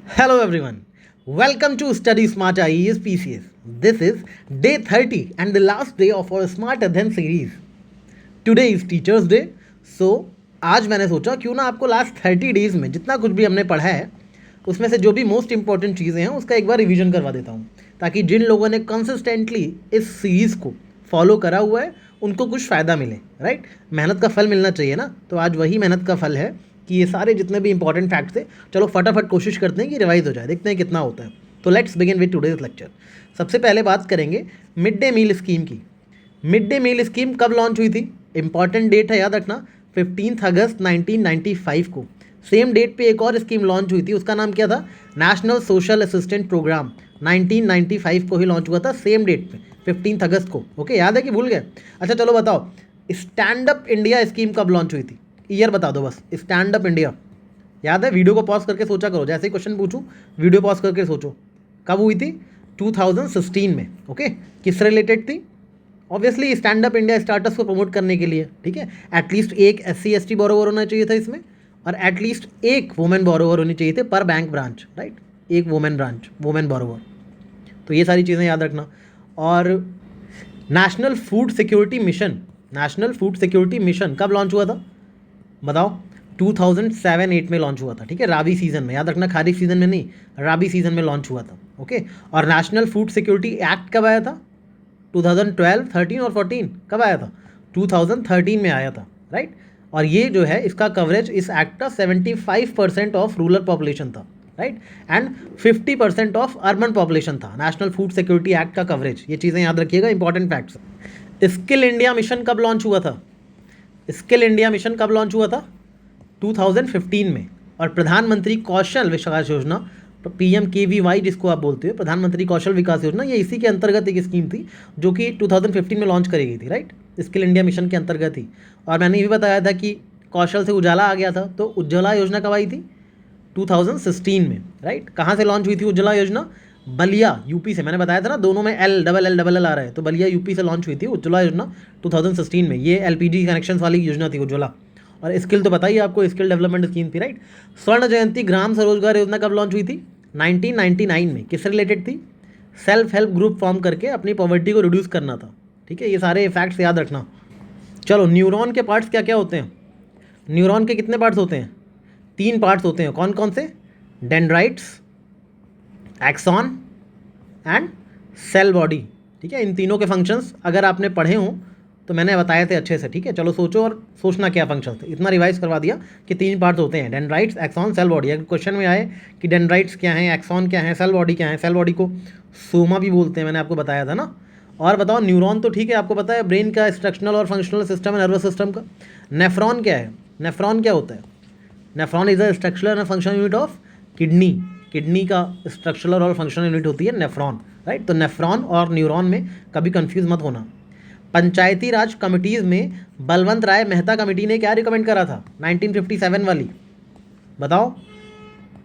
Hello everyone. Welcome to Study Smart IES PCS. This is day 30 and the last day of our Smarter Than series. Today is Teachers Day. So आज मैंने सोचा क्यों ना आपको last 30 days में जितना कुछ भी हमने पढ़ा है उसमें से जो भी मोस्ट इंपॉर्टेंट चीज़ें हैं उसका एक बार रिवीजन करवा देता हूँ, ताकि जिन लोगों ने कंसिस्टेंटली इस सीरीज़ को फॉलो करा हुआ है उनको कुछ फ़ायदा मिले। राइट, मेहनत का फल मिलना चाहिए ना, तो आज वही मेहनत का फल है कि ये सारे जितने भी इंपॉर्टेंट फैक्ट्स थे, चलो फटाफट कोशिश करते हैं कि रिवाइज हो जाए, देखते हैं कितना होता है। तो let's begin with today's lecture. सबसे पहले बात करेंगे मिड डे मील स्कीम की। मिड डे मील स्कीम कब लॉन्च हुई थी? इंपॉर्टेंट डेट है, याद रखना, 15 अगस्त 1995 को। सेम डेट पे एक और स्कीम लॉन्च हुई थी, उसका नाम क्या था? National social assistant programme. 1995 को ही लॉन्च हुआ था, सेम डेट पे 15 अगस्त को। ओके, याद है कि भूल गए? अच्छा चलो बताओ, स्टैंड अप इंडिया स्कीम कब लॉन्च हुई थी? ईयर बता दो बस। स्टैंड अप इंडिया याद है? वीडियो को पॉज करके सोचा करो, जैसे ही क्वेश्चन पूछूं वीडियो पॉज करके सोचो। कब हुई थी? 2016 में। ओके, किस रिलेटेड थी? Obviously stand up India startups को प्रमोट करने के लिए। ठीक है, एटलीस्ट एक SC ST बोरोवर होना चाहिए था इसमें, और एटलीस्ट एक वुमेन बोरोवर होनी चाहिए थे पर बैंक ब्रांच। राइट, एक वुमेन बोरोवर। तो ये सारी चीज़ें याद रखना। और नेशनल फूड सिक्योरिटी मिशन कब लॉन्च हुआ था बताओ? 2007-8 में लॉन्च हुआ था। ठीक है, राबी सीजन में, याद रखना, खारिफ सीजन में नहीं, राबी सीजन में लॉन्च हुआ था। ओके, और नेशनल फूड सिक्योरिटी एक्ट कब आया था? 2012, 13 और 14 कब आया था? 2013 में आया था। राइट, और ये जो है इसका कवरेज, इस एक्ट का 75% ऑफ रूरल पॉपुलेशन था। Right, and 50% of urban population था नेशनल फूड सिक्योरिटी एक्ट का कवरेज। ये चीज़ें याद रखिएगा, important facts. Skill India mission कब लॉन्च हुआ था? स्किल इंडिया मिशन कब लॉन्च हुआ था? 2015 में। और प्रधानमंत्री कौशल विकास योजना, PMKVY जिसको आप बोलते हो, प्रधानमंत्री कौशल विकास योजना, ये इसी के अंतर्गत एक स्कीम थी जो कि 2015 में लॉन्च करी गई थी। राइट, स्किल इंडिया मिशन के अंतर्गत थी। और मैंने ये भी बताया था कि कौशल से उजाला आ गया था, तो उज्ज्वला योजना कब आई थी? 2016 में। राइट, कहाँ से लॉन्च हुई थी उज्ज्वला योजना? बलिया, यूपी से। मैंने बताया था ना, दोनों में LLL आ रहा है, तो बलिया यूपी से लॉन्च हुई थी उज्ज्वला योजना 2016 में। ये LPG कनेक्शन वाली योजना थी उज्ज्वला। और स्किल तो बताइए आपको, स्किल डेवलपमेंट स्कीम थी। राइट, स्वर्ण जयंती ग्राम स्वरोजगार योजना कब लॉन्च हुई थी? 1999 में। किस रिलेटेड थी? सेल्फ हेल्प ग्रुप फॉर्म करके अपनी पॉवर्टी को रिड्यूस करना था। ठीक है, ये सारे फैक्ट्स याद रखना। चलो, न्यूरॉन के पार्ट्स क्या क्या होते हैं? न्यूरॉन के कितने पार्ट्स होते हैं? 3 पार्ट्स होते हैं। कौन कौन से? Dendrites, axon and cell body. ठीक है, इन तीनों के फंक्शंस अगर आपने पढ़े हों तो मैंने बताए थे अच्छे से। ठीक है, चलो सोचो और सोचना क्या फंक्शंस थे। इतना रिवाइज करवा दिया कि 3 पार्ट्स होते हैं, डेंड्राइट्स, एक्सॉन, सेल बॉडी। अगर क्वेश्चन में आए कि डेंड्राइट्स क्या हैं, एक्सॉन क्या है, सेल बॉडी क्या है, सेल बॉडी को सोमा भी बोलते हैं, मैंने आपको बताया था ना। और बताओ, न्यूरॉन तो ठीक है, आपको पता है ब्रेन का स्ट्रक्चरल और फंक्शनल सिस्टम है, नर्वस सिस्टम का। नेफ्रॉन क्या है? नेफ्रॉन क्या होता है? Nephron is the structural and functional unit of kidney. Kidney का स्ट्रक्चरल और फंक्शनल यूनिट होती है नेफ्रॉन। राइट, तो नेफ्रॉन और न्यूरॉन में कभी कंफ्यूज मत होना। पंचायती राज कमिटीज़ में बलवंत राय मेहता कमेटी ने क्या रिकमेंड करा था 1957 वाली? बताओ।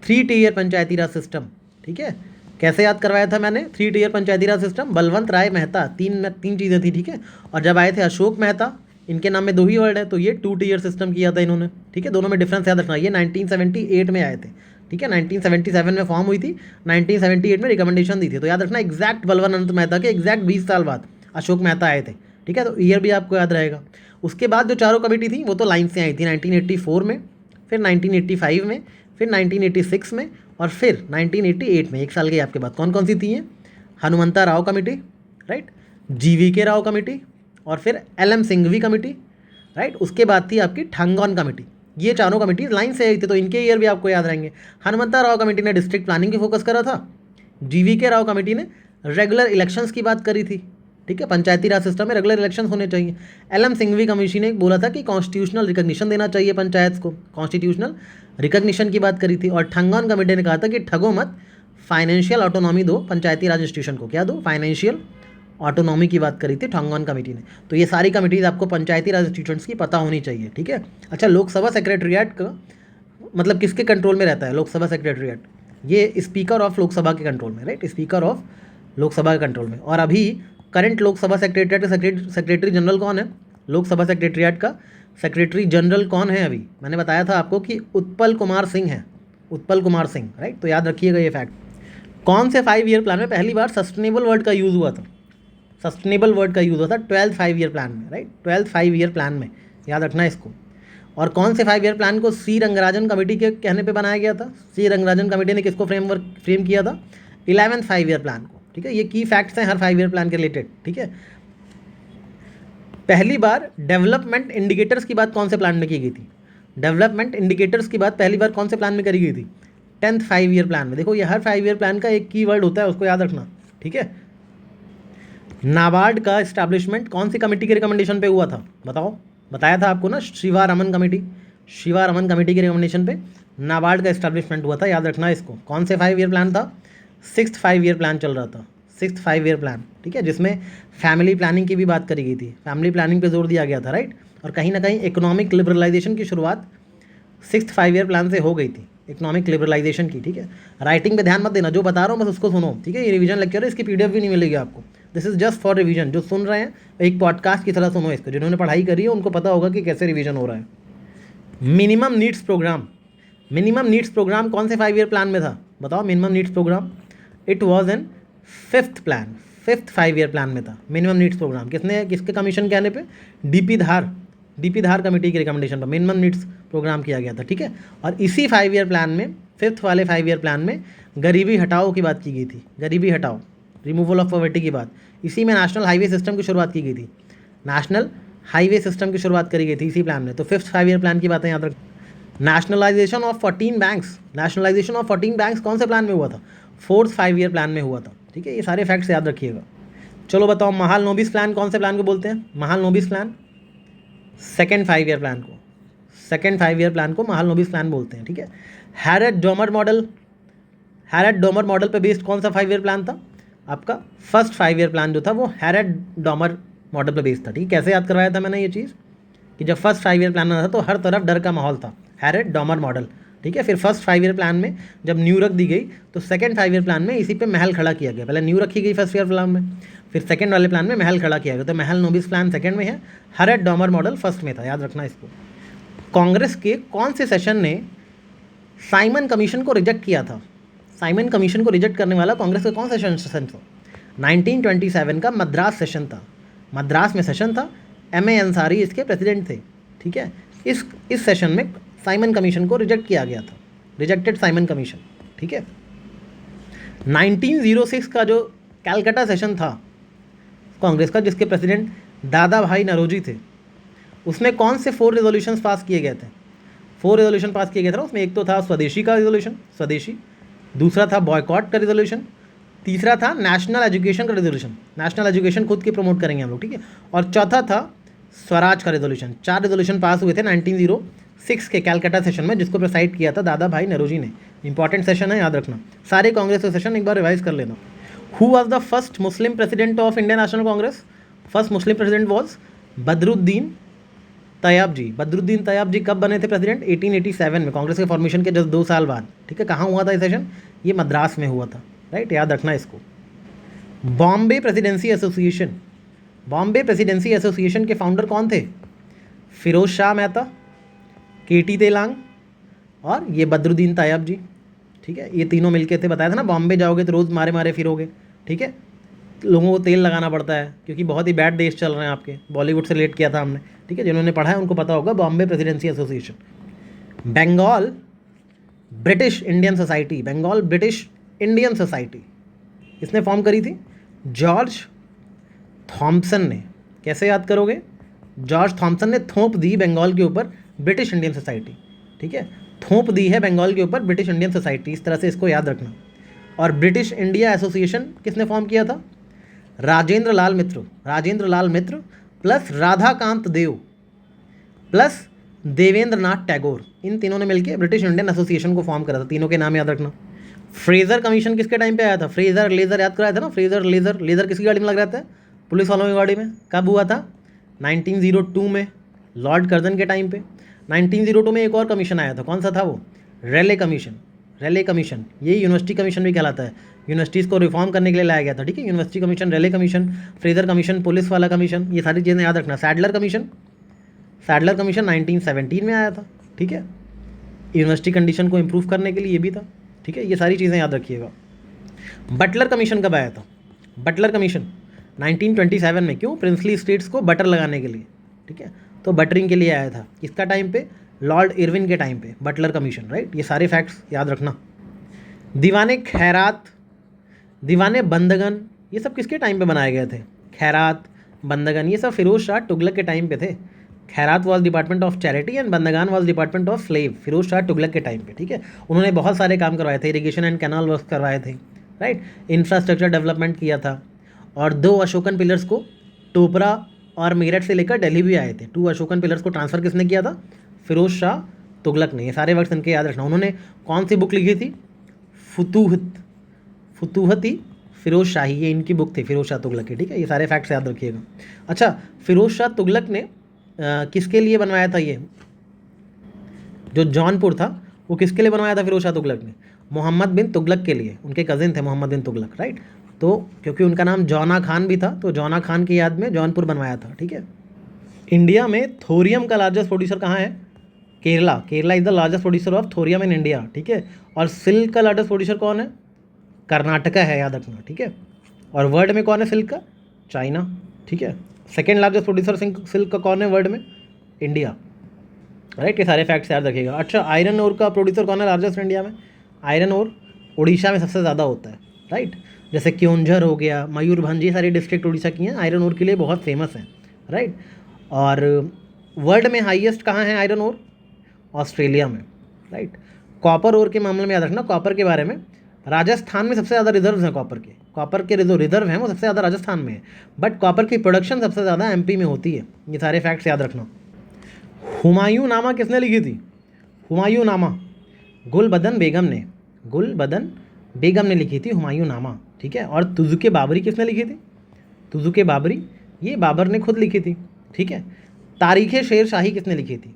3 टियर पंचायती राज सिस्टम। ठीक है, कैसे याद करवाया था मैंने? 3 टियर पंचायती राज सिस्टम, बलवंत राय मेहता, तीन चीज़ें थी। ठीक है, और जब आए थे अशोक मेहता, इनके नाम में 2 ही वर्ड है, तो ये 2 टियर सिस्टम किया था इन्होंने। ठीक है, दोनों में डिफरेंस याद रखना। ये 1978 में आए थे। ठीक है, 1977 में फॉर्म हुई थी, 1978 में रिकमेंडेशन दी थी। तो याद रखना, एग्जैक्ट बलवंत मेहता के एग्जैक्ट 20 साल बाद अशोक मेहता आए थे। ठीक है, तो ईयर भी आपको याद रहेगा। उसके बाद जो चारों कमेटी थी वो तो लाइन से आई थी, 1984 में, फिर 1985 में, फिर 1986 में, और फिर 1988 में। 1 साल के आपके बाद कौन कौन सी थी हैं? Hanumanta Rao committee, right, GVK Rao committee, और फिर LM सिंघवी कमेटी। राइट, उसके बाद थी आपकी ठंगोन कमेटी। ये चारों कमेटी लाइन से आई थी, तो इनके ईयर भी आपको याद रहेंगे। हनुमंता राव कमेटी ने डिस्ट्रिक्ट प्लानिंग की फोकस करा था, GVK राव कमेटी ने रेगुलर इलेक्शंस की बात करी थी। ठीक है, पंचायती राज सिस्टम में रेगुलर इलेक्शन होने चाहिए। LM सिंघवी कमीशन ने बोला था कि कॉन्स्टिट्यूशनल रिकग्निशन देना चाहिए पंचायत को, कॉन्स्टिट्यूशनल रिकग्निशन की बात करी थी। और ठंगोन कमेटी ने कहा था कि ठगो मत, फाइनेंशियल ऑटोनॉमी दो पंचायती राज इंस्टीट्यूशन को। क्या दो? फाइनेंशियल ऑटोनॉमी की बात करी थी ठंगोन कमेटी ने। तो ये सारी कमेटीज आपको पंचायती राज इंस्टीट्यूशंस की पता होनी चाहिए। ठीक है, अच्छा, लोकसभा सेक्रेटरीट का मतलब किसके कंट्रोल में रहता है? लोकसभा सेक्रेटरीट ये स्पीकर ऑफ लोकसभा के कंट्रोल में। राइट, स्पीकर ऑफ लोकसभा के कंट्रोल में। और अभी करंट लोकसभा सेक्रेटरीट का सेक्रेटरी जनरल कौन है? लोकसभा सेक्रेटरीट का सेक्रेटरी जनरल कौन है? अभी मैंने बताया था आपको कि उत्पल कुमार सिंह है। उत्पल कुमार सिंह, राइट। तो याद रखिएगा ये फैक्ट। कौन से 5 ईयर प्लान में पहली बार सस्टेनेबल वर्ड का यूज़ हुआ था? सस्टेनेबल वर्ड का यूज़ हुआ था 12th 5 ईयर प्लान में, राइट। 12th 5 ईयर प्लान में, याद रखना इसको। और कौन से 5 ईयर प्लान को सी रंगराजन कमेटी के कहने पे बनाया गया था? सी रंगराजन कमेटी ने किसको फ्रेम किया था? 11th 5 ईयर प्लान को, ठीक है। ये की फैक्ट्स हैं हर 5 ईयर प्लान के रिलेटेड, ठीक है। पहली बार डेवलपमेंट इंडिकेटर्स की बात कौन से प्लान में की गई थी? डेवलपमेंट इंडिकेटर्स की बात पहली बार कौन से प्लान में करी गई थी? 10th 5 ईयर प्लान में। देखो ये हर 5 ईयर प्लान का एक की वर्ड होता है, उसको याद रखना, ठीक है। नाबार्ड का इस्टेब्लिशमेंट कौन सी कमेटी के रिकमेंडेशन पे हुआ था? बताओ, बताया था आपको ना, शिवा रमन कमेटी। शिवा रमन कमेटी के रिकमेंडेशन पे नाबार्ड का इस्टेब्लिशमेंट हुआ था, याद रखना इसको। कौन से 5 ईयर प्लान था? 6th 5 ईयर प्लान चल रहा था, 6th 5 ईयर प्लान, ठीक है, जिसमें फैमिली प्लानिंग की भी बात करी गई थी, फैमिली प्लानिंग पे जोर दिया गया था, राइट। और कहीं ना कहीं इकोनॉमिक लिबरलाइजेशन की शुरुआत 6th 5 ईयर प्लान से हो गई थी, इकोनॉमिक लिबरलाइजेशन की, ठीक है। राइटिंग पे ध्यान मत देना, जो बता रहा हूँ बस उसको सुनो, ठीक है। ये रिवीजन लेक्चर है, इसकी पीडीएफ भी नहीं मिलेगी आपको। This is just for revision. जो सुन रहे हैं एक पॉडकास्ट की तरह सुनो इसको, जिन्होंने पढ़ाई करी है उनको पता होगा कि कैसे रिवीजन हो रहा है। Minimum needs program, minimum needs program कौन से 5 ईयर प्लान में था? बताओ, minimum needs program. It was an 5th plan, 5th 5 year plan में था मिनिमम नीड्स प्रोग्राम। किसने, किसके कमीशन कहने पे? डीपी धार कमेटी के रिकमेंडेशन पर मिनिमम नीड्स प्रोग्राम किया गया था, ठीक है। और इसी 5 ईयर प्लान में, 5th वाले 5 ईयर प्लान में गरीबी हटाओ की बात की गई थी, गरीबी हटाओ, रिमूवल ऑफ पॉवर्टी की बात। इसी में नेशनल हाईवे सिस्टम की शुरुआत की गई थी, नेशनल हाईवे सिस्टम की शुरुआत करी गई थी इसी प्लान में। तो 5th 5 ईयर प्लान की बातें याद रख। Nationalisation of 14 banks, nationalisation of 14 banks कौन से प्लान में हुआ था? 4th 5 ईयर प्लान में हुआ था, ठीक है। ये सारे फैक्ट्स याद रखिएगा। चलो बताओ, महालनोबिस प्लान कौन से प्लान को बोलते हैं? Mahalanobis plan 2nd 5 year plan को, 2nd 5 ईयर प्लान को महालनोबिस प्लान बोलते हैं, ठीक है। Harrett Domar model, Harrett Domar model पे बेस्ड कौन सा 5 ईयर प्लान था? आपका 1st 5 ईयर प्लान जो था वो हैरेट डोमर मॉडल पे बेस्ड था, ठीक है। कैसे याद करवाया था मैंने ये चीज़ कि जब 1st 5 ईयर प्लान था तो हर तरफ डर का माहौल था, हैरेट डोमर मॉडल, ठीक है। फिर 1st 5 ईयर प्लान में जब न्यू रख दी गई तो 2nd 5 ईयर प्लान में इसी पे महल खड़ा किया गया। पहले न्यू रखी गई 1st ईयर प्लान में, फिर 2nd वाले प्लान में महल खड़ा किया गया। तो महल नोबिस प्लान 2nd में है, हैरेट डोमर मॉडल 1st में था, याद रखना इसको। कांग्रेस के कौन से सेशन ने साइमन कमीशन को रिजेक्ट किया था? साइमन कमीशन को रिजेक्ट करने वाला कांग्रेस का कौन सा सेशन था? 1927 का मद्रास सेशन था, मद्रास में सेशन था। M.A. अंसारी इसके प्रेसिडेंट थे, ठीक है। इस सेशन में साइमन कमीशन को रिजेक्ट किया गया था, रिजेक्टेड साइमन कमीशन, ठीक है। 1906 का जो कैलकाटा सेशन था कांग्रेस का, जिसके प्रेसिडेंट दादा भाई नरोजी थे, उसमें कौन से 4 रेजोल्यूशंस पास किए गए थे? 4 रेजोल्यूशन पास किए गए थे ना। उसमें एक तो था स्वदेशी का रेजोल्यूशन, स्वदेशी, दूसरा था बॉयकॉट का रेजोल्यूशन, तीसरा था नेशनल एजुकेशन का रेजोल्यूशन, नेशनल एजुकेशन खुद की प्रमोट करेंगे हम लोग, ठीक है। और चौथा था स्वराज का रेजोल्यूशन। 4 रेजोल्यूशन पास हुए थे 1906 के कैलकाटा सेशन में, जिसको प्रेसाइड किया था दादा भाई नरोजी ने। इंपॉर्टेंट सेशन है, याद रखना। सारे कांग्रेस के सेशन एक बार रिवाइज कर लेना। Who was the first Muslim president of Indian National Congress? First Muslim president was Badruddin Tyabji. Badruddin Tyabji कब बने थे प्रेसिडेंट? 1887 में, कांग्रेस के फॉर्मेशन के जस्ट 2 साल बाद, ठीक है। कहाँ हुआ था ये सेशन? ये मद्रास में हुआ था, राइट, याद रखना इसको। Bombay Presidency association, Bombay Presidency association के फाउंडर कौन थे? फिरोज शाह मेहता, KT तेलांग और ये बदरुद्दीन तैयब जी, ठीक है। ये तीनों मिलके थे। बताया था ना, बॉम्बे जाओगे तो रोज़ मारे मारे फिरोगे, ठीक है। लोगों को तेल लगाना पड़ता है क्योंकि बहुत ही बैड देश चल रहे हैं आपके, बॉलीवुड से रिलेट किया था हमने, ठीक है। जिन्होंने पढ़ा है उनको पता होगा Bombay Presidency Association. Bengal British Indian Society, Bengal British Indian Society इसने फॉर्म करी थी जॉर्ज थॉम्पसन ने। कैसे याद करोगे? जॉर्ज थॉम्पसन ने थोप दी बंगाल के ऊपर ब्रिटिश इंडियन सोसाइटी, ठीक है। थोप दी है बंगाल के ऊपर ब्रिटिश इंडियन सोसाइटी, इस तरह से इसको याद रखना। और ब्रिटिश इंडिया एसोसिएशन किसने फॉर्म किया था? राजेंद्र लाल मित्र, राजेंद्र लाल मित्र प्लस राधाकांत देव प्लस देवेंद्र नाथ टैगोर, इन तीनों ने मिलकर ब्रिटिश इंडियन एसोसिएशन को फॉर्म करा था। तीनों के नाम याद रखना। फ्रेजर कमीशन किसके टाइम पे आया था? फ्रेजर लेजर याद कराया था ना, फ्रेजर लेजर। लेजर किसकी गाड़ी में लग रहा था? पुलिस वालों की गाड़ी में। कब हुआ था? 1902 में, लॉर्ड कर्जन के टाइम पे। 1902 में एक और कमीशन आया था, कौन सा था वो? रेले कमीशन, रेले कमीशन। ये यूनिवर्सिटी कमीशन भी कहलाता है, यूनिवर्सिटीज़ को रिफॉर्म करने के लिए लाया गया था, ठीक है। यूनिवर्सिटी कमीशन, रेले कमीशन, फ्रेजर कमीशन, पुलिस वाला कमीशन, ये सारी चीज़ें याद रखना। सैडलर कमीशन, सैडलर कमीशन 1917 में आया था, ठीक है। यूनिवर्सिटी कंडीशन को इम्प्रूव करने के लिए ये भी था, ठीक है। ये सारी चीज़ें याद रखिएगा। बटलर कमीशन कब आया था? बटलर कमीशन 1927 में। क्यों? प्रिंसली स्टेट्स को बटर लगाने के लिए, ठीक है। तो बटरिंग के लिए आया था। किसका टाइम पे? लॉर्ड इरविन के टाइम पे बटलर कमीशन, राइट। ये सारे फैक्ट्स याद रखना। दीवाने खैरात, दीवाने बंदगन, ये सब किसके टाइम पे बनाए गए थे? खैरात, बंदगन, ये सब फिरोज शाह तुगलक के टाइम पे थे। खैरात was department of charity and बंदगान was department of slave, Firoz Shah Tughlaq के टाइम पे, ठीक है। उन्होंने बहुत सारे काम करवाए थे, इरिगेशन एंड कैनाल वर्क करवाए थे, राइट। इंफ्रास्ट्रक्चर डेवलपमेंट किया था। और 2 अशोकन पिलर्स को टोपरा और मेरठ से लेकर दिल्ली भी आए थे। 2 अशोकन पिलर्स को ट्रांसफ़र किसने किया था? फिरोज शाह तुगलक ने। ये सारे वर्ड्स इनके याद रखना। उन्होंने कौन सी बुक लिखी थी? फुतूहती फिरोज शाही, ये इनकी बुक थी फिरोज शाह तुगलक की, ठीक है। ये सारे फैक्ट्स याद रखिएगा। अच्छा, फिरोज शाह तुगलक ने किसके लिए बनवाया था? ये जो जौनपुर था वो किसके लिए बनवाया था फिरोज शाह तुगलक ने? मोहम्मद बिन तुगलक के लिए। उनके कज़िन थे मोहम्मद बिन तुगलक, राइट। तो क्योंकि उनका नाम जौना खान भी था तो जौना खान की याद में जौनपुर बनवाया था, ठीक है। इंडिया में थोरियम का लार्जेस्ट प्रोड्यूसर कहाँ है? Kerala. Kerala is the largest producer of thorium in India, ठीक है। और सिल्क का लार्जेस्ट प्रोड्यूसर कौन है? कर्नाटका है, याद रखना, ठीक है। और वर्ल्ड में कौन है सिल्क का? चाइना, ठीक है। सेकेंड लार्जेस्ट प्रोड्यूसर सिल्क का कौन है वर्ल्ड में? India, right. ये सारे फैक्ट्स याद रखिएगा। अच्छा, आयरन ओर का प्रोड्यूसर कौन है लार्जेस्ट इंडिया में? आयरन ओर उड़ीसा में सबसे ज़्यादा होता है, राइट। जैसे क्योंझर हो गया, मयूरभंज, ये सारी डिस्ट्रिक्ट उड़ीसा की हैं, आयरन ओर के लिए बहुत फेमस हैं, राइट। और वर्ल्ड में हाईएस्ट कहाँ है आयरन ओर? ऑस्ट्रेलिया में, राइट। कॉपर ओर के मामले में याद रखना, कॉपर के बारे में, राजस्थान में सबसे ज़्यादा रिजर्व हैं कॉपर के जो रिजर्व हैं वो सबसे ज़्यादा राजस्थान में है, बट कॉपर की प्रोडक्शन सबसे ज़्यादा एमपी में होती है। ये सारे फैक्ट्स याद रखना। हुमायूं नामा किसने लिखी थी? हुमायूं नामा गुलबदन बेगम ने लिखी थी हुमायूं नामा, ठीक है। और तुजुके बाबरी किसने लिखी थी? तुजुके बाबरी ये बाबर ने खुद लिखी थी, ठीक है। तारीख़े शेर शाही किसने लिखी थी?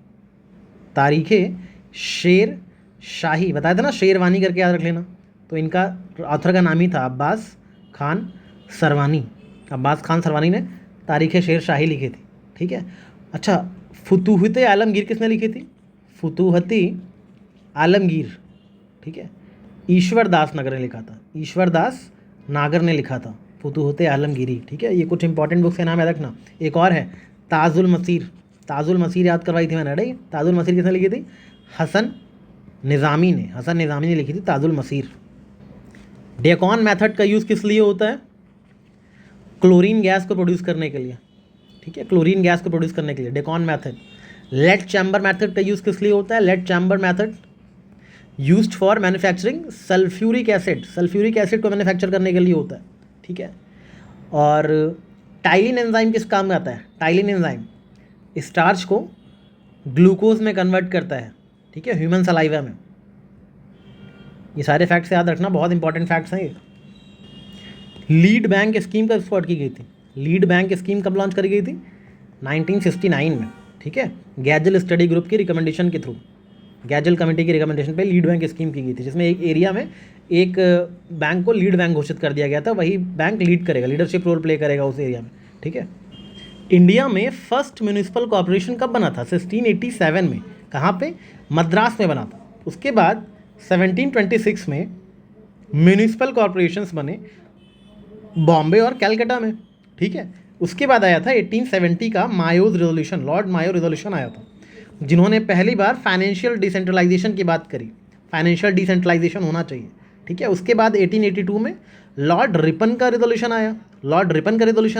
तारीख़े शेर शाही बताया था ना, शेरवानी करके याद रख लेना। तो इनका ऑथर का नाम ही था अब्बास खान सरवानी ने तारीख़े शेर शाही लिखी थी, ठीक है। अच्छा, फुतूहत आलमगीर किसने लिखी थी? फुतूहती आलमगीर, ठीक है, ईश्वर दास नागर ने लिखा था फुतूहत आलमगीरी, ठीक है। ये कुछ इंपॉर्टेंट बुक्स के नाम याद रखना। एक और है ताजुल मसीर याद करवाई थी मैंने, अरे ताजुल मसीर किसने लिखी थी? हसन निज़ामी ने लिखी थी ताजुल मसीर। डेकॉन मेथड का यूज़ किस लिए होता है? क्लोरीन गैस को प्रोड्यूस करने के लिए, ठीक है, क्लोरीन गैस को प्रोड्यूस करने के लिए Deacon method. Lead chamber method का यूज़ किस लिए होता है? Lead chamber method used for manufacturing sulphuric acid को मैन्युफैक्चर करने के लिए होता है, ठीक है। और टाइलिन एंजाइम किस काम में आता है? टाइलिन एंजाइम स्टार्च को ग्लूकोज में कन्वर्ट करता है, ठीक है, ह्यूमन सलाइवा में। ये सारे फैक्ट्स याद रखना, बहुत इंपॉर्टेंट फैक्ट्स हैं ये। लीड बैंक स्कीम कब स्टार्ट की गई थी? लीड बैंक स्कीम कब लॉन्च करी गई थी? 1969 में, ठीक है। गैजल स्टडी ग्रुप की रिकमेंडेशन के थ्रू, गैजल कमेटी की रिकमेंडेशन पे लीड बैंक स्कीम की गई थी, जिसमें एक एरिया में एक बैंक को लीड बैंक घोषित कर दिया गया था। वही बैंक लीड करेगा, लीडरशिप रोल प्ले करेगा उस एरिया में, ठीक है। इंडिया में फर्स्ट म्यूनिसिपल कॉर्पोरेशन कब बना था? 1687 में। कहाँ पे? मद्रास में बना था। उसके बाद 1726 में म्यूनिसिपल कॉर्पोरेशंस बने बॉम्बे और कैलकाटा में, ठीक है। उसके बाद आया था 1870 का मायोज रेजोल्यूशन, लॉर्ड मायो रेजोल्यूशन आया था, जिन्होंने पहली बार फाइनेंशियल डिसेंट्रलाइजेशन की बात करी। फाइनेंशियल डिसेंट्रलाइजेशन होना चाहिए, ठीक है। उसके बाद 1882 में लॉर्ड रिपन का रेजोल्यूशन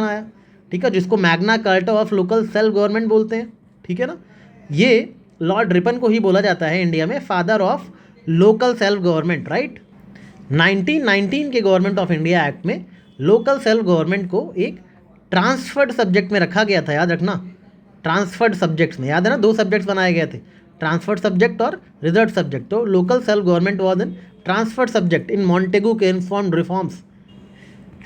आया, ठीक है, जिसको Magna carta of local self government बोलते हैं, ठीक है ना। ये लॉर्ड रिपन को ही बोला जाता है इंडिया में father of local self government, right. 1919 के गवर्नमेंट ऑफ इंडिया एक्ट में लोकल सेल्फ गवर्नमेंट को एक ट्रांसफर्ड सब्जेक्ट में रखा गया था, याद रखना। ट्रांसफर्ड सब्जेक्ट्स में, याद है ना, 2 सब्जेक्ट्स बनाए गए थे, ट्रांसफर्ड सब्जेक्ट और रिजर्व सब्जेक्ट। तो local self government was in transferred subject in Montagu के इन्फॉर्म्ड reforms.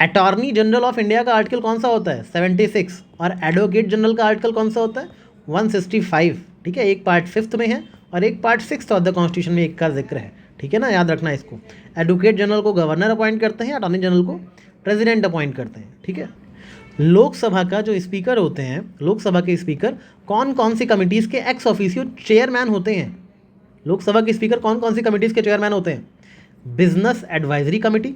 Attorney general of India का आर्टिकल कौन सा होता है? 76। और एडवोकेट जनरल का आर्टिकल कौन सा होता है? 165, ठीक है। एक पार्ट 5th में है और एक part 6th of the constitution में एक का जिक्र है, ठीक है ना, याद रखना इसको। एडवोकेट जनरल को गवर्नर अपॉइंट करते हैं, अटॉर्नी जनरल को प्रेसिडेंट अपॉइंट करते हैं, ठीक है। लोकसभा का जो स्पीकर होते हैं, लोकसभा के स्पीकर कौन कौन सी कमिटीज़ के एक्स ऑफिशियो चेयरमैन होते हैं? लोकसभा के स्पीकर कौन कौन सी कमिटीज़ के चेयरमैन होते हैं? Business advisory committee,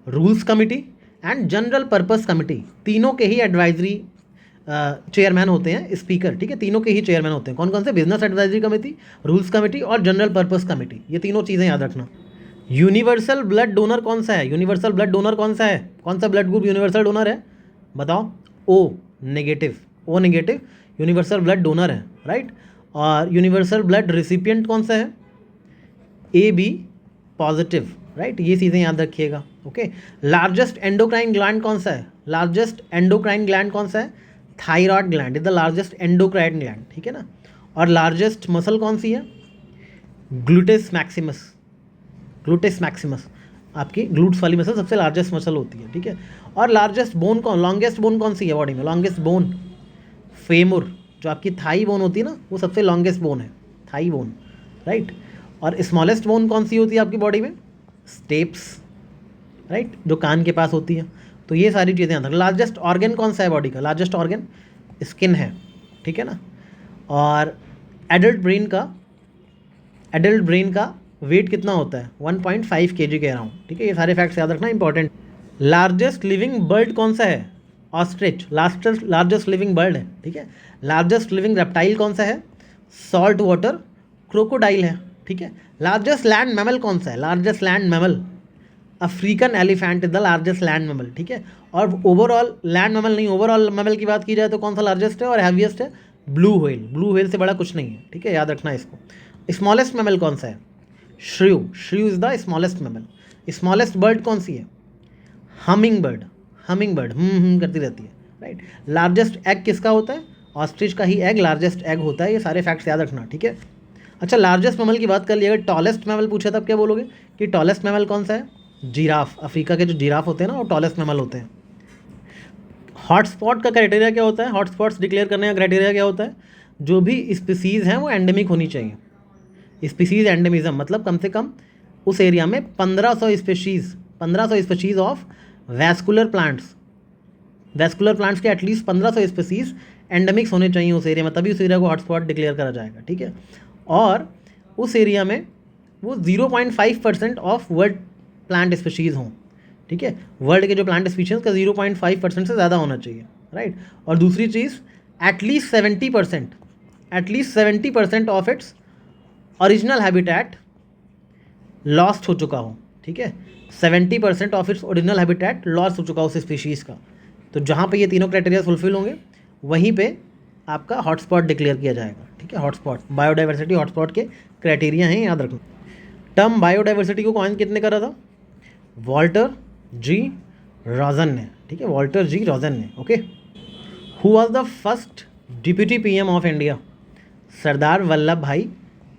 rules committee and general purpose committee, तीनों के ही एडवाइजरी चेयरमैन होते हैं स्पीकर, ठीक है, तीनों के ही चेयरमैन होते हैं। कौन कौन से? Business advisory committee, rules committee और जनरल पर्पस कमेटी, ये तीनों चीज़ें याद रखना। यूनिवर्सल ब्लड डोनर कौन सा है? यूनिवर्सल ब्लड डोनर कौन सा है? कौन सा ब्लड ग्रुप यूनिवर्सल डोनर है? बताओ। O negative, O negative universal blood donor है, राइट। और यूनिवर्सल ब्लड रिसिपिएंट कौन सा है? A B positive, right. ये चीज़ें याद रखिएगा, ओके। लार्जेस्ट एंडोक्राइन ग्लैंड कौन सा है? लार्जेस्ट एंडोक्राइन ग्लैंड कौन सा है? Thyroid gland is the largest endocrine gland, ठीक है ना। और लार्जेस्ट मसल कौन सी है? ग्लूटेस मैक्सिमस, ग्लूटेस मैक्सिमस, आपकी ग्लूट्स वाली मसल सबसे लार्जेस्ट मसल होती है, ठीक है। और लार्जेस्ट बोन कौन, लॉन्गेस्ट बोन कौन सी है बॉडी में? लॉन्गेस्ट बोन फेमुर, जो आपकी थाई बोन होती है ना, वो सबसे लॉन्गेस्ट बोन है, थाई बोन, राइट। और स्मॉलेस्ट बोन कौन सी होती है आपकी बॉडी में? स्टेप्स, राइट, जो कान के पास होती है। तो ये सारी चीज़ें याद रखना। लार्जेस्ट ऑर्गन कौन सा है बॉडी का? लार्जेस्ट ऑर्गन स्किन है, ठीक है ना। और एडल्ट ब्रेन का वेट कितना होता है? 1.5 kg कह रहा हूँ, ठीक है। ये सारे फैक्ट्स याद रखना, इंपॉर्टेंट। लार्जेस्ट लिविंग बर्ड कौन सा है? ऑस्ट्रिच, लार्जेस्ट लिविंग बर्ड है, ठीक है। लार्जेस्ट लिविंग रेप्टाइल कौन सा है? सॉल्ट वाटर क्रोकोडाइल है, ठीक है। लार्जेस्ट लैंड मैमल कौन सा है? Largest land mammal African elephant is the largest land mammal, ठीक है। और ओवरऑल लैंड मैमल नहीं, ओवरऑल मैमल की बात की जाए तो कौन सा लार्जेस्ट है और हैवीएस्ट है? ब्लू व्हेल, ब्लू व्हेल से बड़ा कुछ नहीं है, ठीक है, याद रखना इसको। स्मॉलेस्ट मैमल कौन सा है? Shrew, shrew is the smallest mammal. Smallest bird कौन सी है? हमिंग बर्ड, हमिंग बर्ड करती रहती है, राइट। लार्जेस्ट एग किसका होता है? ऑस्ट्रिच का ही एग लार्जेस्ट एग होता है। ये सारे फैक्ट्स याद रखना, ठीक है। अच्छा, लार्जेस्ट मैमल की बात कर ली, अगर टॉलेस्ट मैमल पूछा तब क्या बोलोगे कि टॉलेस्ट मैमल कौन सा है? जिराफ, अफ्रीका के जो जिराफ होते हैं ना, वो टॉलेस्ट मैमल होते हैं। हॉटस्पॉट का क्राइटेरिया क्या होता है? हॉटस्पॉट्स डिक्लेयर करने का क्राइटेरिया क्या होता है? जो भी स्पीसीज़ हैं वो एंडेमिक होनी चाहिए। स्पीसीज़ एंडेमिज्म मतलब कम से कम उस एरिया में 1500 स्पीशीज़ ऑफ वैस्कुलर प्लांट्स के एटलीस्ट 1500 स्पीसीज़ एंडेमिक्स होने चाहिए उस एरिया में, तभी उस एरिया को हॉटस्पॉट डिक्लेयर करा जाएगा, ठीक है। और उस एरिया में वो 0.5% ऑफ वर्ल्ड प्लांट स्पीशीज़ हों, ठीक है। वर्ल्ड के जो प्लांट स्पीशीज़ का 0.5% से ज़्यादा होना चाहिए, राइट। और दूसरी चीज़, at least 70% of its original habitat lost हो चुका हो, ठीक है। 70% of its original habitat lost हो चुका हो उस स्पीशीज़ का। तो जहाँ पे ये तीनों क्राइटेरिया फुलफिल होंगे वहीं पे आपका हॉटस्पॉट डिक्लेयर किया जाएगा, ठीक है। हॉटस्पॉट बायोडाइवर्सिटी हॉटस्पॉट के क्राइटेरिया हैं, याद रखना। टर्म बायोडाइवर्सिटी को कॉइन कितने करा था? वॉल्टर जी रॉजन ने, ठीक है, वॉल्टर जी रॉजन ने, okay. Who was the first deputy PM of India? Sardar Vallabhbhai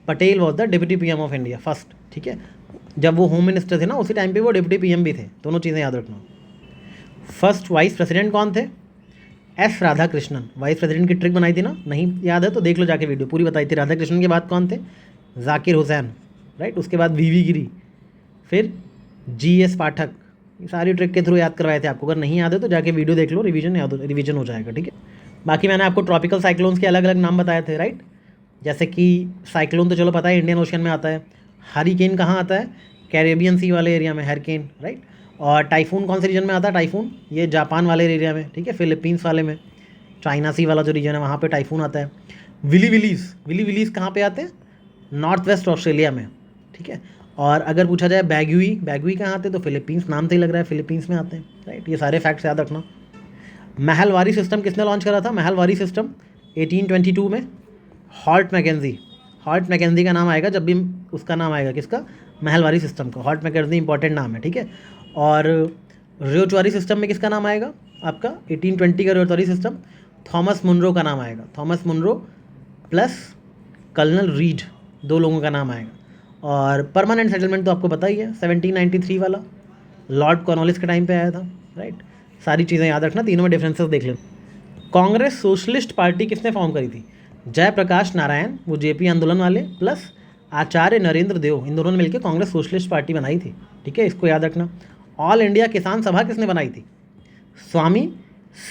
Patel was the deputy PM of India first, ठीक है। जब वो होम मिनिस्टर थे ना, उसी टाइम पे वो डिप्टी पीएम भी थे। दोनों चीज़ें याद रखना। फर्स्ट वाइस प्रेसिडेंट कौन थे? S Radha Krishnan. Vice president की ट्रिक बनाई थी ना, नहीं याद है तो देख लो जाके, वीडियो पूरी बताई थी। राधा कृष्णन के बाद कौन थे? जाकिर हुसैन, राइट। उसके बाद वीवी गिरी, फिर जीएस पाठक। ये सारी ट्रिक के थ्रू याद करवाए थे आपको। अगर नहीं याद है तो जाके वीडियो देख लो, रिवीजन हो जाएगा, ठीक है। बाकी मैंने आपको ट्रॉपिकल साइक्लोन्स के अलग अलग नाम बताए थे, राइट। जैसे कि साइक्लोन तो चलो पता है इंडियन ओशन में आता है। हरिकेन कहाँ आता है? कैरेबियन सी वाले एरिया में हरिकेन, राइट। और टाइफून कौन से रीजन में आता है? टाइफून ये जापान वाले एरिया में, ठीक है, फिलीपींस वाले में, चाइना सी वाला जो रीजन है वहाँ पे टाइफून आता है। विली विलीज कहाँ पे आते हैं? नॉर्थ वेस्ट ऑस्ट्रेलिया में, ठीक है। और अगर पूछा जाए बैगुई कहाँ आते हैं? तो फिलीपींस, नाम से ही लग रहा है फिलीपींस में आते हैं, राइट। ये सारे फैक्ट्स याद रखना। महलवारी सिस्टम किसने लॉन्च करा था? महलवारी सिस्टम 1822 में हॉल्ट मैकेंजी का नाम आएगा जब भी उसका नाम आएगा, किसका? महलवारी सिस्टम का। हॉल्ट मैकेंजी इंपॉर्टेंट नाम है, ठीक है। और रियोचवारी सिस्टम में किसका नाम आएगा? आपका 1820 का रियोचवारी सिस्टम थॉमस मुनरो का नाम आएगा। Thomas Munro plus Colonel Reid, दो लोगों का नाम आएगा। और परमानेंट सेटलमेंट तो आपको पता ही है, 1793 वाला लॉर्ड कॉर्नवालिस के टाइम पे आया था, राइट। सारी चीज़ें याद रखना, तीनों में डिफरेंसेस देख लेना। कांग्रेस सोशलिस्ट पार्टी किसने फॉर्म करी थी? जयप्रकाश नारायण, वो जेपी आंदोलन वाले, प्लस आचार्य नरेंद्र देव, इन दोनों ने मिलकर कांग्रेस सोशलिस्ट पार्टी बनाई थी, ठीक है, इसको याद रखना। ऑल इंडिया किसान सभा किसने बनाई थी? स्वामी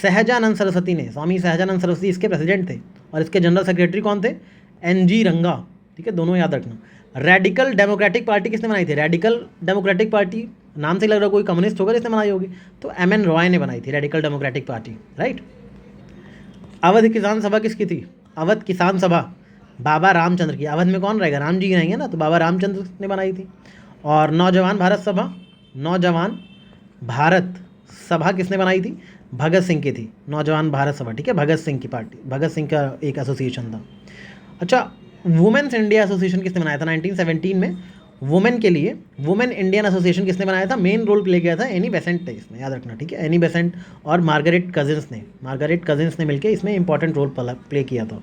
सहजानंद सरस्वती ने। स्वामी सहजानंद सरस्वती इसके प्रेसिडेंट थे। और इसके जनरल सेक्रेटरी कौन थे? NG रंगा, ठीक है, दोनों याद रखना। रेडिकल डेमोक्रेटिक पार्टी किसने बनाई थी? रेडिकल डेमोक्रेटिक पार्टी नाम से लग रहा है कोई कम्युनिस्ट होगा जिसने बनाई होगी, तो एम एन रॉय ने बनाई थी radical democratic party, right. Awadh किसान सभा किसकी थी? अवध किसान सभा बाबा रामचंद्र की। अवध में कौन रहेगा? राम जी रहेंगे ना, तो बाबा रामचंद्र ने बनाई थी। और नौजवान भारत सभा, नौजवान भारत सभा किसने बनाई थी? भगत सिंह की थी नौजवान भारत सभा, ठीक है, भगत सिंह की पार्टी, भगत सिंह का एक एसोसिएशन था। अच्छा, वुमेन्स इंडिया एसोसिएशन किसने बनाया था? 1917 में वुमेन के लिए वुमेन इंडियन एसोसिएशन किसने बनाया था? मेन रोल प्ले किया था एनी बेसेंट ने इसमें, याद रखना, ठीक है, एनी बेसेंट और मार्गरेट कजिन्स ने मिलकर इसमें इंपॉर्टेंट रोल प्ले किया था।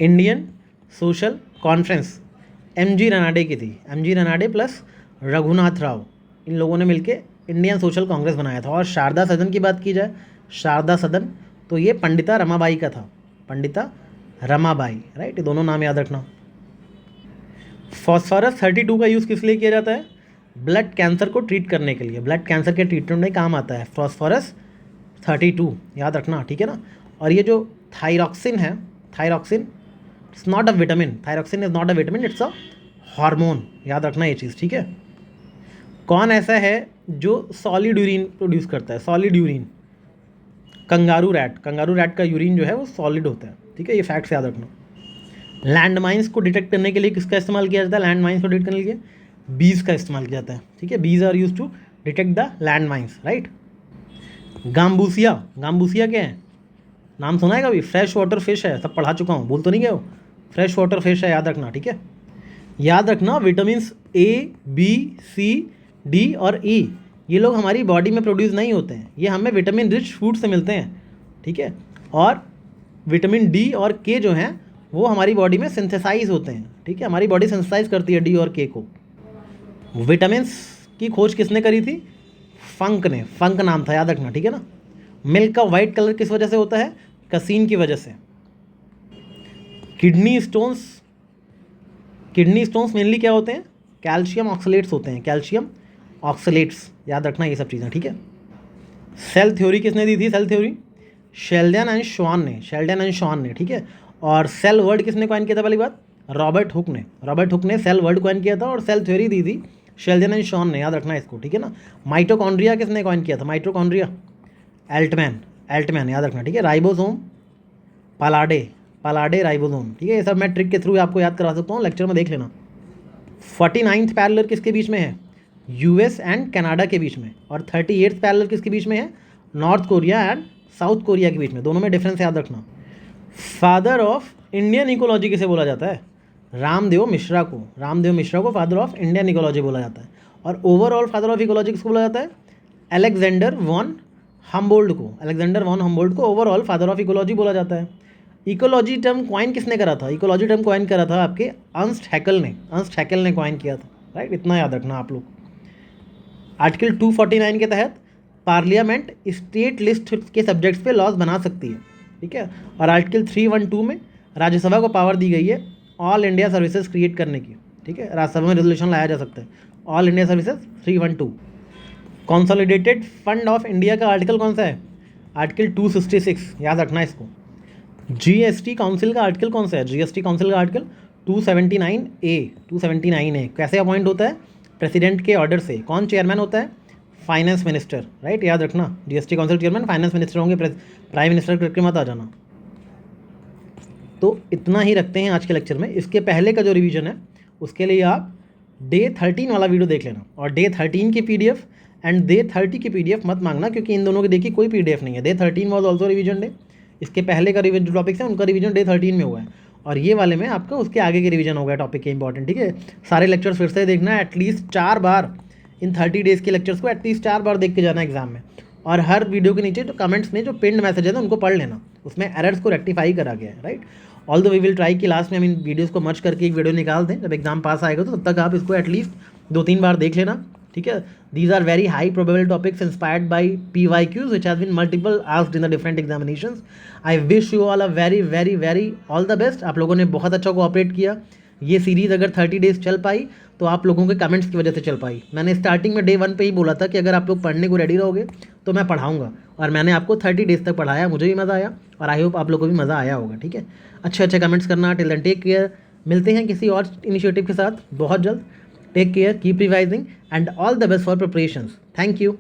Indian social conference M G Ranade की थी, M G Ranade plus Raghunath Rao, इन लोगों ने मिलकर इंडियन सोशल कांग्रेस बनाया था। और शारदा सदन की बात की जाए, शारदा सदन, तो ये पंडिता रमाबाई का था, पंडिता रमाबाई, राइट, ये दोनों नाम याद रखना। फॉस्फोरस 32 का यूज़ किस लिए किया जाता है? ब्लड कैंसर को ट्रीट करने के लिए, ब्लड कैंसर के ट्रीटमेंट में काम आता है फॉस्फोरस 32, याद रखना, ठीक है ना। और ये जो थायरॉक्सिन है, thyroxine it's not a vitamin, thyroxine is not a vitamin, it's a hormone, याद रखना ये चीज़, ठीक है। कौन ऐसा है जो सॉलिड यूरिन प्रोड्यूस करता है? सॉलिड यूरिन, कंगारू रैट का यूरिन जो है वो सॉलिड होता है, ठीक है, ये फैक्ट्स याद रखना। लैंड माइंस को डिटेक्ट करने के लिए किसका इस्तेमाल किया जाता है? लैंड माइंस को डिटेक्ट करने के लिए बीज का इस्तेमाल किया जाता है, ठीक है, bees are used to detect the land mines, right. Gambusia, gambusia क्या है? नाम सुना है कभी? फ्रेश वाटर फिश है, सब पढ़ा चुका हूँ, बोल तो नहीं गए हो? फ्रेश वाटर फिश है, याद रखना, ठीक है। याद रखना vitamin A, B, C, D और ई ये लोग हमारी बॉडी में प्रोड्यूस नहीं होते हैं, ये हमें विटामिन रिच फूड से मिलते हैं, ठीक है। और विटामिन डी और के जो हैं वो हमारी बॉडी में सिंथेसाइज होते हैं, ठीक है, हमारी बॉडी सिंथेसाइज करती है डी और के को। विटामिन की खोज किसने करी थी? फंक ने, फंक नाम था, याद रखना, ठीक है ना। मिल्क का वाइट कलर किस वजह से होता है? कसीन की वजह से। Kidney stones, kidney stones mainly क्या होते हैं? कैल्शियम ऑक्सलेट्स होते हैं, कैल्शियम ऑक्सलेट्स, याद रखना ये सब चीज़ें, ठीक है। सेल थ्योरी किसने दी थी? Cell theory Schleiden and Schwann ने, शेल्डन एंड शॉन ने, ठीक है। और सेल वर्ड किसने कॉइन किया था? पहली बात रॉबर्ट हुक ने, रॉबर्ट हुक ने सेल वर्ड कॉइन किया था और सेल थ्योरी दी थी शेल्डन एंड शॉन ने, याद रखना इसको, ठीक है ना। माइटोकॉन्ड्रिया किसने कॉइन किया था? माइटोकॉन्ड्रिया एल्टमैन, एल्टमैन, याद रखना, ठीक है। राइबोसोम पालाडे, पालाडे राइबोसोम, ठीक है, ये सब मैं ट्रिक के थ्रू आपको याद करा सकता हूँ, लेक्चर में देख लेना। 49th पैरेलल किसके बीच में है? यूएस एंड कनाडा के बीच में। और 38th पैरेलल किसके बीच में है? North Korea and south Korea के बीच में, दोनों में डिफरेंस याद रखना। फादर ऑफ इंडियन इकोलॉजी किसे बोला जाता है? रामदेव मिश्रा को, रामदेव मिश्रा को फादर ऑफ इंडियन इकोलॉजी बोला जाता है। और ओवरऑल फादर ऑफ इकोलॉजी किसको बोला जाता है? अलेक्जेंडर वॉन हम्बोल्ड को, अलेक्जेंडर वॉन हम्बोल्ड को ओवरऑल फादर ऑफ इकोलॉजी बोला जाता है। इकोलॉजी टर्म कॉइन किसने करा था? इकोलॉजी टर्म कॉइन करा था आपके अर्नस्ट हैकेल ने, अर्नस्ट हैकेल ने कॉइन किया था, राइट, इतना याद रखना आप लोग। आर्टिकल 249 के तहत पार्लियामेंट स्टेट लिस्ट के सब्जेक्ट्स पे लॉज बना सकती है, ठीक है। और आर्टिकल 312 में राज्यसभा को पावर दी गई है ऑल इंडिया सर्विसेज क्रिएट करने की, ठीक है, राज्यसभा में रेजोल्यूशन लाया जा सकता है all India services 312। Consolidated fund of India का आर्टिकल कौन सा है? आर्टिकल 266, याद रखना इसको। जीएसटी काउंसिल का आर्टिकल कौन सा है? जीएसटी काउंसिल का आर्टिकल 279A, 279A कैसे अपॉइंट होता है? प्रेसिडेंट के ऑर्डर से। कौन चेयरमैन होता है? फाइनेंस मिनिस्टर, राइट, याद रखना, GST council chairman finance minister होंगे, प्राइम मिनिस्टर करके मत आ जाना। तो इतना ही रखते हैं आज के लेक्चर में। इसके पहले का जो रिवीजन है उसके लिए आप डे 13 वाला वीडियो देख लेना, और डे 13 की पीडीएफ एंड डे 30 की पीडीएफ मत मांगना, क्योंकि इन दोनों के देखिए कोई पीडीएफ नहीं है। Day 13 was also revision day, इसके पहले का रिवीजन जो टॉपिक्स है उनका रिवीजन डे 13 में हुआ है, और ये वाले में आपका उसके आगे के रिवीजन हो गया टॉपिक के इंपॉर्टेंट, ठीक है। सारे लेक्चर्स फिर से देखना है, एटलीस्ट 4 बार इन 30 डेज़ के लेक्चर्स को एटलीस्ट 4 बार देख के जाना एग्जाम में। और हर वीडियो के नीचे जो कमेंट्स में जो पिंड मैसेज है ना उनको पढ़ लेना, उसमें एरर्स को रेक्टिफाई करा गया है, right. All the we will try कि लास्ट में हम इन वीडियोज़ को मर्ज करके एक वीडियो निकाल दें जब एग्जाम पास आएगा, तो तब तक आप इसको एटलीस्ट 2-3 बार देख लेना, ठीक है। These are very high probable topics inspired by PYQs which has been multiple asked in the different examinations. I wish you all a very very very all the best. आप लोगों ने बहुत अच्छा कोऑपरेट किया। ये सीरीज़ अगर 30 days चल पाई तो आप लोगों के कमेंट्स की वजह से चल पाई। मैंने स्टार्टिंग में डे 1 पे ही बोला था कि अगर आप लोग पढ़ने को रेडी रहोगे तो मैं पढ़ाऊँगा, और मैंने आपको 30 डेज़ तक पढ़ाया, मुझे भी मज़ा आया और आई होप आप लोगों को भी मज़ा आया होगा, ठीक है। अच्छे अच्छे कमेंट्स करना। टिल देन टेक केयर, मिलते हैं किसी और इनिशिएटिव के साथ बहुत जल्द। Take care, keep revising and all the best for preparations. Thank you.